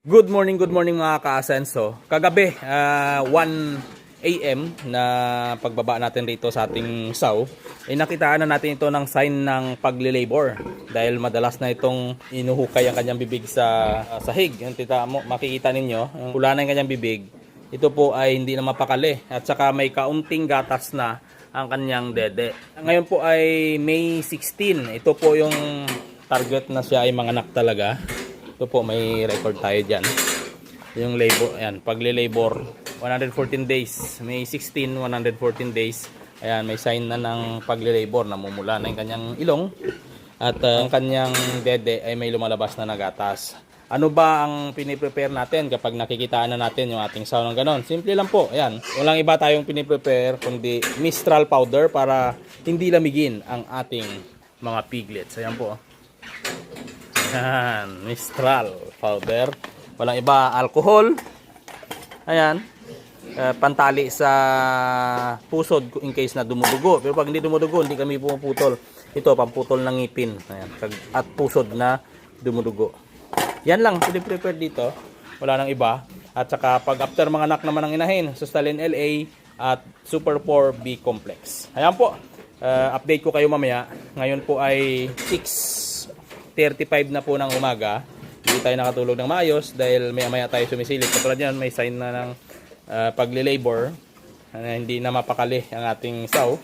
Good morning mga ka-Asenso. Kagabi, 1 AM na pagbaba natin rito sa ating saw, nakitaan na natin ito ng sign ng pagle-labor dahil madalas na itong inuhukay ang kanyang bibig sa sahig. Yung makikita ninyo, yung pula na yung kanyang bibig, ito po ay hindi na mapakali at saka may kaunting gatas na ang kanyang dede. Ngayon po ay May 16. Ito po yung target na siya ay manganak talaga. Ito po, may record tayo dyan. Yung labor, ayan, pagle-labor, 114 days. May 16, 114 days. Ayan, may sign na ng pagle-labor. Namumula na yung kanyang ilong. At ang kanyang dede ay may lumalabas na nagatas. Ano ba ang piniprepare natin kapag nakikitaan na natin yung ating saw ng ganon? Simple lang po, ayan. Walang iba tayong piniprepare kundi Mistral powder para hindi lamigin ang ating mga piglets. Ayan po. Ayan, Mistral powder. Walang iba, alcohol. Ayan. Pantali sa pusod in case na dumudugo. Pero pag hindi dumudugo, hindi kami pumuputol. Ito, pamputol ng ngipin. Ayan. At pusod na dumudugo. Yan lang, piniprepare dito. Wala nang iba. At saka pag after mga anak naman ng inahin, Sustalin LA at Super 4 B Complex. Ayan po. Update ko kayo mamaya. Ngayon po ay 6:35 na po ng umaga. Hindi tayo nakatulog ng maayos dahil maya tayo sumisilip. Katulad yan, may sign na ng pagle-labor. Hindi na mapakali ang ating saw.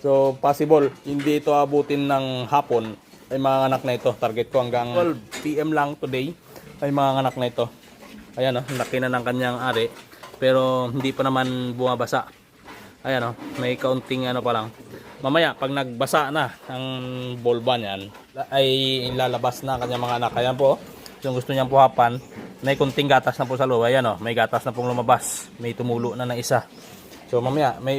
So possible, hindi ito abutin ng hapon. Ay mga anak na ito. Target ko hanggang 12 PM lang today. Ay mga anak na ito. Ayan o, laki na ng kanyang ari. Pero hindi pa naman bumabasa. Ayan o, may kaunting ano pa lang. Mamaya, pag nagbasa na ang bolba niyan, ay lalabas na kanyang mga anak. Ayan po, yung gusto niyang puhapan, may kunting gatas na po sa loob. Ayan o, may gatas na pong lumabas. May tumulo na isa. So mamaya, may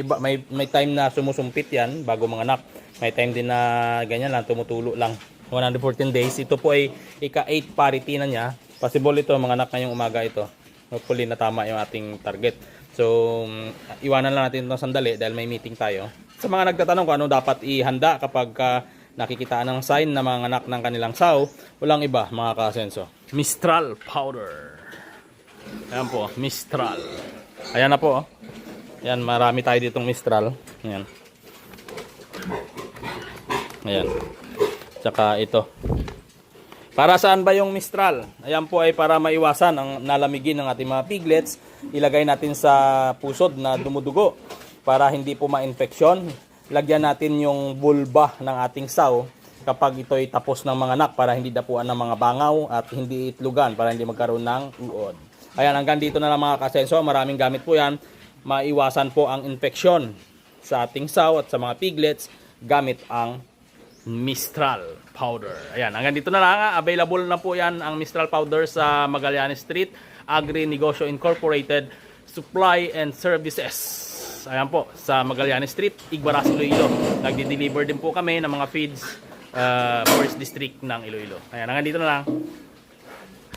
time na sumusumpit yan bago mga anak. May time din na ganyan lang, tumutulo lang. 114 days. Ito po ay ika-8 parity na niya. Possible ito, mga anak ngayong umaga ito. Hopefully natama yung ating target. So, iwanan lang natin ito sandali dahil may meeting tayo. Sa mga nagtatanong kung ano dapat ihanda kapag nakikitaan ng sign na mga anak ng kanilang saw, walang iba mga ka-Asenso. Mistral powder. Ayan po, Mistral. Ayan na po. Ayan, marami tayo ditong Mistral. Ayan. Ayan. Tsaka ito. Para saan ba yung Mistral? Ayan po ay para maiwasan ang nalamigin ng ating mga piglets. Ilagay natin sa pusod na dumudugo para hindi po ma-infeksyon. Lagyan natin yung bulba ng ating saw kapag ito ay tapos ng mga anak para hindi dapuan ng mga bangaw at hindi itlugan para hindi magkaroon ng uod. Ayan, hanggang dito na lang mga ka-Asenso. Maraming gamit po yan. Maiwasan po ang infeksyon sa ating saw at sa mga piglets gamit ang Mistral powder. Ayan, hanggang dito na lang. Available na po yan ang Mistral powder sa Magallanes Street, Agri Negosyo Incorporated, Supply and Services. Ayan po, sa Magallanes Street, Igbaras, Iloilo. Nagdi-deliver din po kami ng mga feeds Forest District ng Iloilo. Ayan, hanggang dito na lang.